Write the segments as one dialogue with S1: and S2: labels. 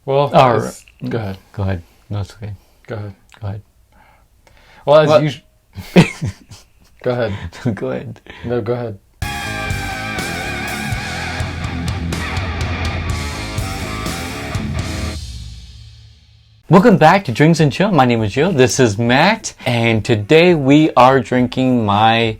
S1: Well, go ahead.
S2: Go ahead. No, it's okay.
S1: Go ahead.
S2: Go ahead.
S1: Well, as usual. Go ahead.
S2: Go ahead.
S1: No, go ahead.
S2: Welcome back to Drinks and Chill. My name is Gio. This is Matt, and today we are drinking my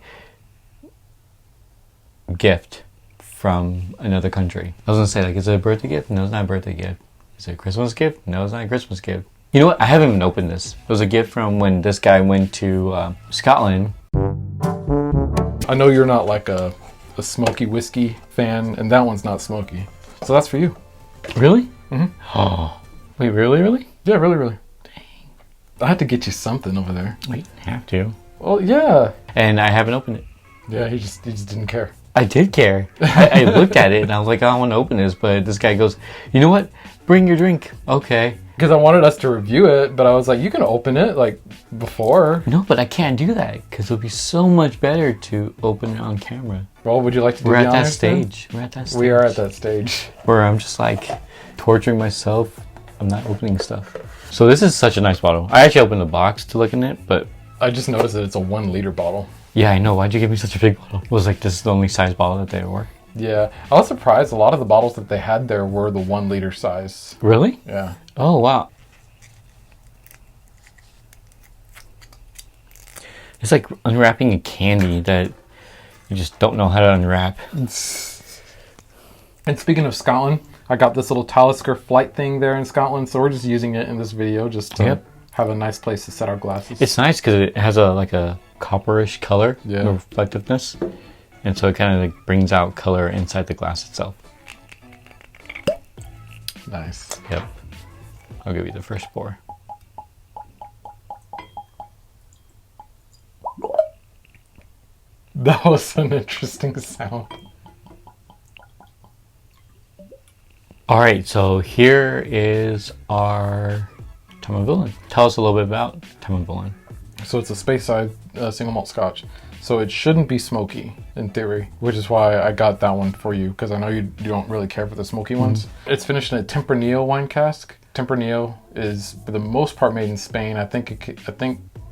S2: gift from another country. I was gonna say, like, is it a birthday gift? No, it's not a birthday gift. Is it a Christmas gift? No, it's not a Christmas gift. You know what? I haven't even opened this. It was a gift from when this guy went to Scotland.
S1: I know you're not like a smoky whiskey fan, and that one's not smoky. So that's for you.
S2: Really?
S1: Mm-hmm.
S2: Oh, wait, really?
S1: Yeah, really. Dang. I had to get you something over there.
S2: Wait, have to.
S1: Well, yeah.
S2: And I haven't opened it.
S1: Yeah, he just didn't care.
S2: I did care. I looked at it and I was like, I want to open this, but this guy goes, you know what? Bring your drink. Okay.
S1: Because I wanted us to review it, but I was like, you can open it like before.
S2: No, but I can't do that because it'll be so much better to open it on camera.
S1: Well, would you like to do
S2: We're
S1: the
S2: at that
S1: honors then?
S2: stage. We're at that stage.
S1: We are at that stage.
S2: Where I'm just like torturing myself. I'm not opening stuff. So this is such a nice bottle. I actually opened the box to look in it, but
S1: I just noticed that it's a 1 liter bottle.
S2: yeah, I know. Why'd you give me such a big bottle? It was like, this is the only size bottle that they were.
S1: Yeah, I was surprised. A lot of the bottles that they had there were the 1 liter size.
S2: Really?
S1: Yeah.
S2: Oh, wow. It's like unwrapping a candy that you just don't know how to unwrap.
S1: And speaking of Scotland, I got this little Talisker flight thing there in Scotland, so we're just using it in this video just to have a nice place to set our glasses.
S2: It's nice because it has a copperish color,
S1: Yeah.
S2: reflectiveness, and so it kind of like brings out color inside the glass itself.
S1: Nice.
S2: Yep. I'll give you the first pour.
S1: That was an interesting sound.
S2: All right, so here is our Tamnavulin. Tell us a little bit about Tamnavulin.
S1: So it's a Speyside single malt scotch. So it shouldn't be smoky in theory, which is why I got that one for you, because I know you don't really care for the smoky ones. It's finished in a Tempranillo wine cask. Tempranillo is for the most part made in Spain. I think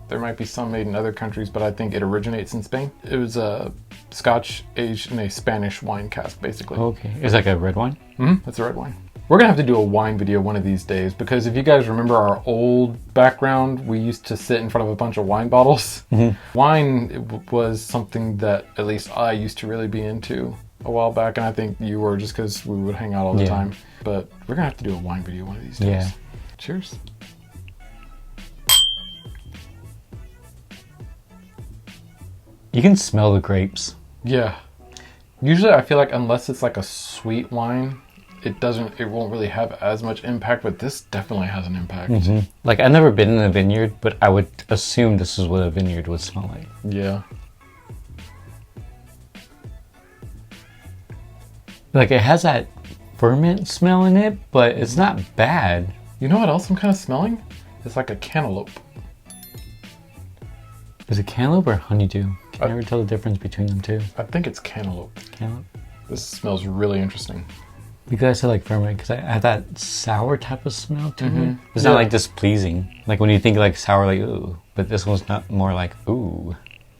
S1: there might be some made in other countries, but I think it originates in Spain. It was a scotch aged in a Spanish wine cask, basically.
S2: Okay, it's like a red wine?
S1: Mm-hmm. That's a red wine. We're gonna have to do a wine video one of these days, because if you guys remember our old background, we used to sit in front of a bunch of wine bottles. Mm-hmm. Wine was something that at least I used to really be into a while back, and I think you were, just because we would hang out all the time. But we're gonna have to do a wine video one of these days.
S2: Yeah.
S1: Cheers.
S2: You can smell the grapes.
S1: Yeah. Usually I feel like unless it's like a sweet wine, it won't really have as much impact, but this definitely has an impact.
S2: Mm-hmm. Like, I've never been in a vineyard, but I would assume this is what a vineyard would smell like.
S1: Yeah.
S2: Like, it has that ferment smell in it, but it's not bad.
S1: You know what else I'm kind of smelling? It's like a cantaloupe.
S2: Is it cantaloupe or honeydew? I can never tell the difference between them two.
S1: I think it's cantaloupe.
S2: Cantaloupe?
S1: This smells really interesting.
S2: Because I said like ferment, because I have that sour type of smell to it. It's
S1: Yeah.
S2: not like displeasing. Like when you think like sour, like ooh. But this one's not more like ooh.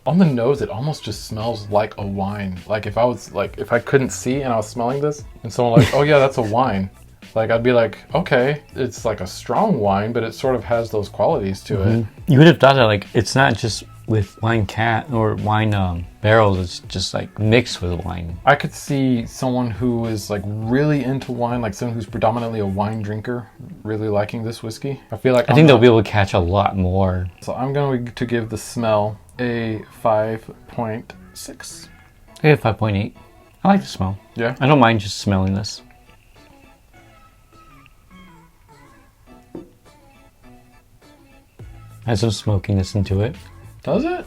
S1: On the nose, it almost just smells like a wine. Like if I couldn't see and I was smelling this, and someone like, oh yeah, that's a wine. Like I'd be like, okay, it's like a strong wine, but it sort of has those qualities to it.
S2: You would have thought that like it's not just with wine or wine barrels, it's just like mixed with wine.
S1: I could see someone who is like really into wine, like someone who's predominantly a wine drinker, really liking this whiskey. I feel like
S2: I think they'll be able to catch a lot more.
S1: So I'm going to give the smell a 5.6.
S2: I have 5.8. I like the smell.
S1: Yeah.
S2: I don't mind just smelling this. Has some smokiness into it.
S1: Does it?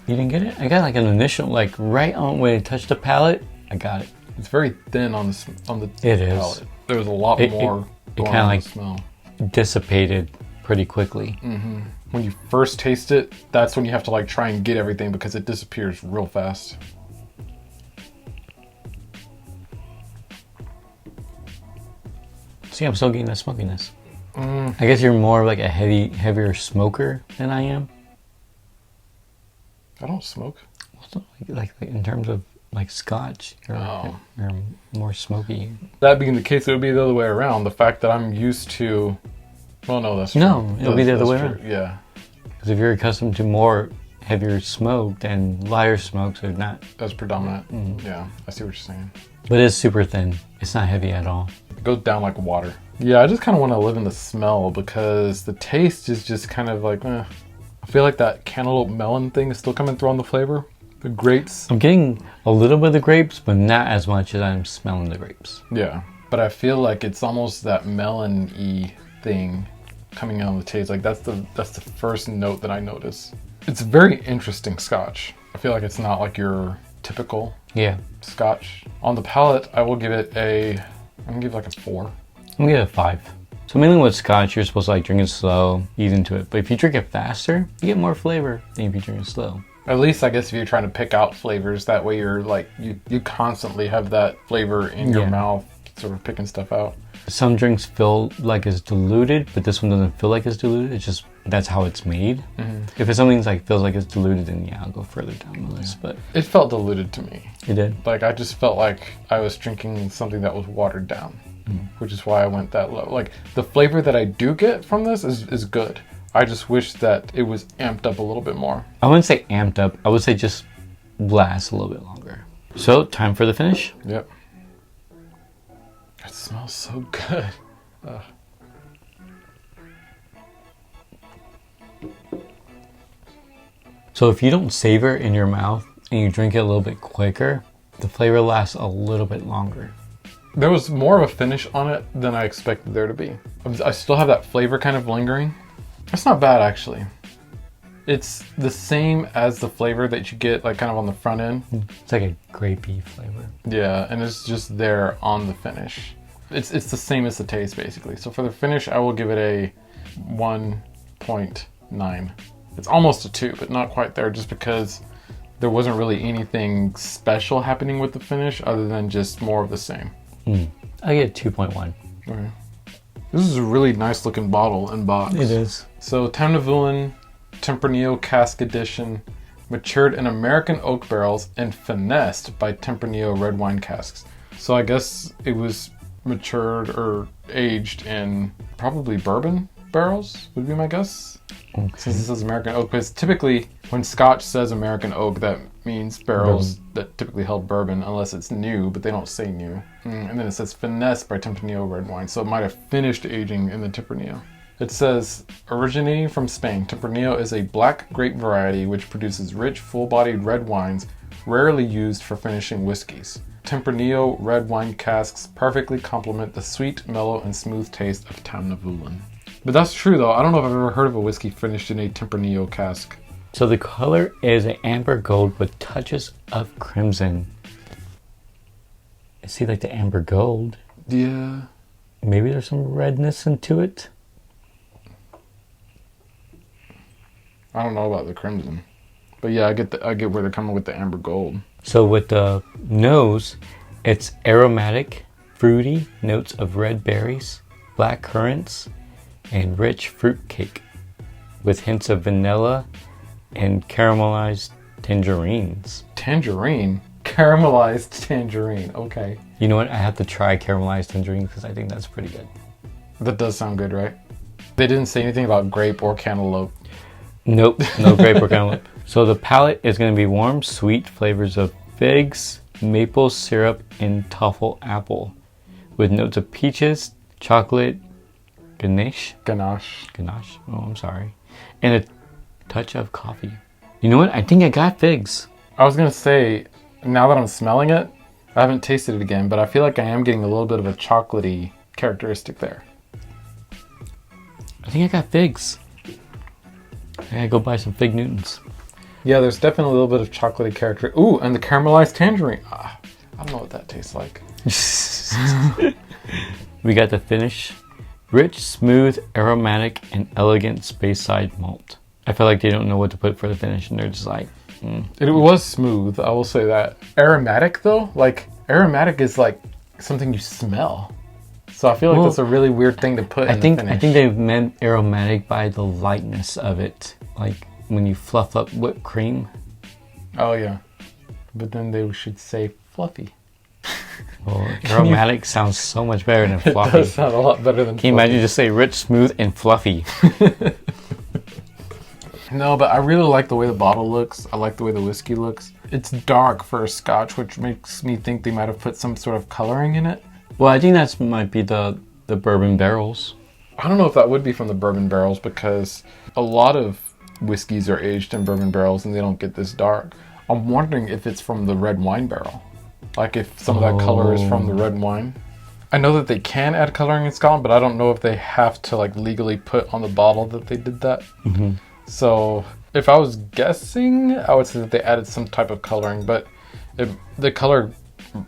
S2: You didn't get it? I got like an initial, like right on when it touched the palate, I got it.
S1: It's very thin on the
S2: It is.
S1: palate. There's a lot more
S2: it
S1: going
S2: kind of
S1: on
S2: like
S1: the smell.
S2: dissipated pretty quickly.
S1: Mm-hmm. When you first taste it, that's when you have to like try and get everything because it disappears real fast.
S2: See, I'm still getting that smokiness.
S1: Mm.
S2: I guess you're more like a heavier smoker than I am.
S1: I don't smoke.
S2: Like in terms of like Scotch, you're more smoky.
S1: That being the case, it would be the other way around. The fact that I'm used to... Well, no, that's true.
S2: No, it'll be the other way around.
S1: Yeah.
S2: Because if you're accustomed to more heavier smoke, then lighter smokes are not...
S1: That's predominant. Mm. Yeah, I see what you're saying.
S2: But it's super thin. It's not heavy at all.
S1: It goes down like water. Yeah, I just kind of want to live in the smell because the taste is just kind of like, I feel like that cantaloupe melon thing is still coming through on the flavor. The grapes.
S2: I'm getting a little bit of the grapes, but not as much as I'm smelling the grapes.
S1: Yeah, but I feel like it's almost that melon-y thing coming out of the taste. Like that's the first note that I notice. It's a very interesting Scotch. I feel like it's not like your typical Scotch. On the palate, I will give it I'm gonna give it like a 4.
S2: I'm gonna give it a 5. So mainly with Scotch, you're supposed to like drink it slow, ease into it. But if you drink it faster, you get more flavor than if you drink it slow.
S1: At least I guess if you're trying to pick out flavors, that way you're like, you constantly have that flavor in your mouth, sort of picking stuff out.
S2: Some drinks feel like it's diluted, but this one doesn't feel like it's diluted. It's just, that's how it's made. Mm-hmm. If it's something like feels like it's diluted, then I'll go further down the list. But
S1: it felt diluted to me.
S2: It did?
S1: Like I just felt like I was drinking something that was watered down, which is why I went that low. Like the flavor that I do get from this is good. I just wish that it was amped up a little bit more.
S2: I wouldn't say amped up. I would say just last a little bit longer. So, time for the finish.
S1: Yep. It smells so good. Ugh.
S2: So if you don't savor it in your mouth and you drink it a little bit quicker, the flavor lasts a little bit longer.
S1: There was more of a finish on it than I expected there to be. I still have that flavor kind of lingering. It's not bad, actually. It's the same as the flavor that you get like kind of on the front end.
S2: It's like a grapey flavor.
S1: Yeah, and it's just there on the finish. It's the same as the taste, basically. So for the finish, I will give it a 1.9. It's almost a 2, but not quite there, just because there wasn't really anything special happening with the finish other than just more of the same.
S2: I get 2.1.
S1: Okay. This is a really nice looking bottle and box.
S2: It is.
S1: So Tamnavulin Tempranillo Cask Edition, matured in American oak barrels and finessed by Tempranillo red wine casks. So I guess it was matured or aged in probably bourbon barrels, would be my guess. Okay. Since it says American oak, because typically when Scotch says American oak, that means barrels that typically held bourbon, unless it's new, but they don't say new. And then it says finessed by Tempranillo red wine, so it might have finished aging in the Tempranillo. It says, originating from Spain, Tempranillo is a black grape variety which produces rich, full-bodied red wines, rarely used for finishing whiskeys. Tempranillo red wine casks perfectly complement the sweet, mellow, and smooth taste of Tamnavulin. But that's true, though. I don't know if I've ever heard of a whiskey finished in a Tempranillo cask.
S2: So the color is an amber gold with touches of crimson. I see like the amber gold.
S1: Yeah.
S2: Maybe there's some redness into it.
S1: I don't know about the crimson, but yeah, I get where they're coming with the amber gold.
S2: So with the nose, it's aromatic, fruity notes of red berries, black currants, and rich fruit cake, with hints of vanilla and caramelized tangerines.
S1: Tangerine? Caramelized tangerine. Okay.
S2: You know what? I have to try caramelized tangerine because I think that's pretty good.
S1: That does sound good, right? They didn't say anything about grape or cantaloupe.
S2: Nope, no grape or cantaloupe. So the palate is going to be warm, sweet flavors of figs, maple syrup, and truffle apple, with notes of peaches, chocolate, ganache. Oh, I'm sorry. And a touch of coffee. You know what? I think I got figs.
S1: I was going to say, now that I'm smelling it, I haven't tasted it again, but I feel like I am getting a little bit of a chocolatey characteristic there.
S2: I think I got figs. I gotta go buy some Fig Newtons.
S1: Yeah, there's definitely a little bit of chocolatey character. Ooh, and the caramelized tangerine. I don't know what that tastes like.
S2: We got the finish. Rich, smooth, aromatic, and elegant Speyside malt. I feel like they don't know what to put for the finish, and they're just like,
S1: It was smooth, I will say that. Aromatic, though? Like, aromatic is like something you smell. So I feel like that's a really weird thing to put in the finish.
S2: I think they meant aromatic by the lightness of it. Like when you fluff up whipped cream.
S1: Oh, yeah. But then they should say fluffy.
S2: Well, aromatic sounds so much better than fluffy.
S1: It does sound a lot better than
S2: Can you imagine just say rich, smooth, and fluffy?
S1: No, but I really like the way the bottle looks. I like the way the whiskey looks. It's dark for a Scotch, which makes me think they might have put some sort of coloring in it.
S2: Well, I think that might be the bourbon barrels.
S1: I don't know if that would be from the bourbon barrels, because a lot of whiskeys are aged in bourbon barrels and they don't get this dark. I'm wondering if it's from the red wine barrel. Like if some of that color is from the red wine. I know that they can add coloring in Scotland, but I don't know if they have to like legally put on the bottle that they did that.
S2: Mm-hmm.
S1: So if I was guessing, I would say that they added some type of coloring, but the color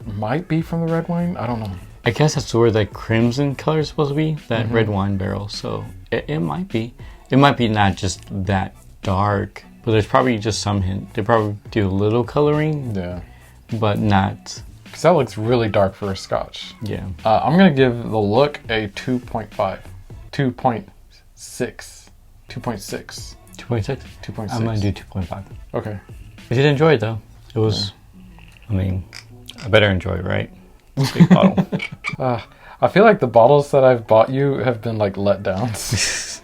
S1: might be from the red wine. I don't know.
S2: I guess that's where the crimson color is supposed to be, that red wine barrel. So it might be. It might be not just that dark, but there's probably just some hint. They probably do a little coloring,
S1: Yeah.
S2: but not.
S1: Because that looks really dark for a Scotch.
S2: Yeah.
S1: I'm going to give the look a 2.5. 2.6. 2.6.
S2: 2.6?
S1: 2.6.
S2: I'm going to do 2.5.
S1: Okay.
S2: I did enjoy it though. It was, I mean, I better enjoy it, right? Big bottle.
S1: I feel like the bottles that I've bought you have been like letdowns.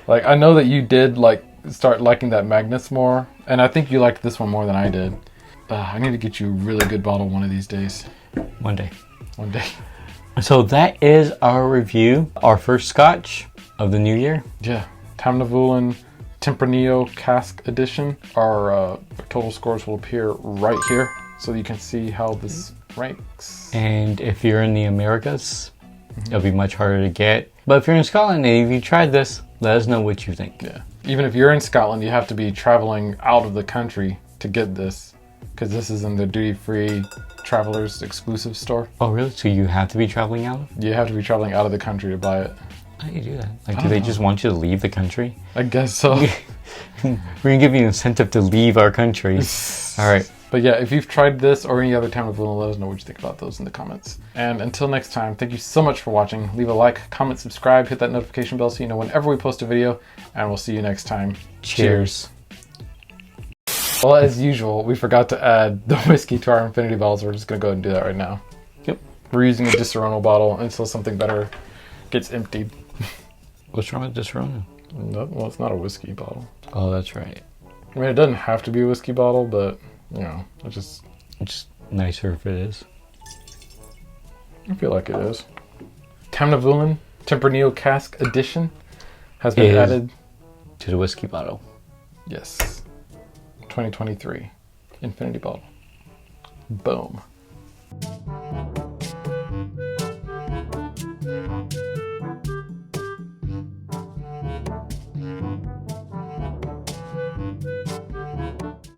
S1: Like I know that you did like start liking that Magnus more, and I think you liked this one more than I did. I need to get you a really good bottle one of these days.
S2: One day.
S1: One day.
S2: So that is our review, our first Scotch of the new year.
S1: Yeah. Tamnavulin Tempranillo Cask edition. Our total scores will appear right here, so you can see how this ranks.
S2: And if you're in the Americas, it'll be much harder to get. But if you're in Scotland and if you tried this, let us know what you think.
S1: Yeah. Even if you're in Scotland, you have to be traveling out of the country to get this, because this is in the duty-free travelers exclusive store.
S2: Oh, really? So you have to be traveling out?
S1: You have to be traveling out of the country to buy it.
S2: How do you do that? Like, do they just want you to leave the country?
S1: I guess so.
S2: We're gonna give you an incentive to leave our country. All right.
S1: But yeah, if you've tried this or any other Tamnavulin, let us know what you think about those in the comments. And until next time, thank you so much for watching. Leave a like, comment, subscribe, hit that notification bell so you know whenever we post a video, and we'll see you next time.
S2: Cheers.
S1: Well, as usual, we forgot to add the whiskey to our infinity bottles. We're just gonna go ahead and do that right now.
S2: Yep.
S1: We're using a Disaronno bottle until something better gets emptied.
S2: What's wrong with Disaronno?
S1: No, well, it's not a whiskey bottle.
S2: Oh, that's right.
S1: I mean, it doesn't have to be a whiskey bottle, but, you know, it's
S2: It's nicer if it is.
S1: I feel like it is. Tamnavulin Tempranillo Cask edition has been added
S2: to the whiskey bottle.
S1: Yes. 2023 infinity bottle. Boom.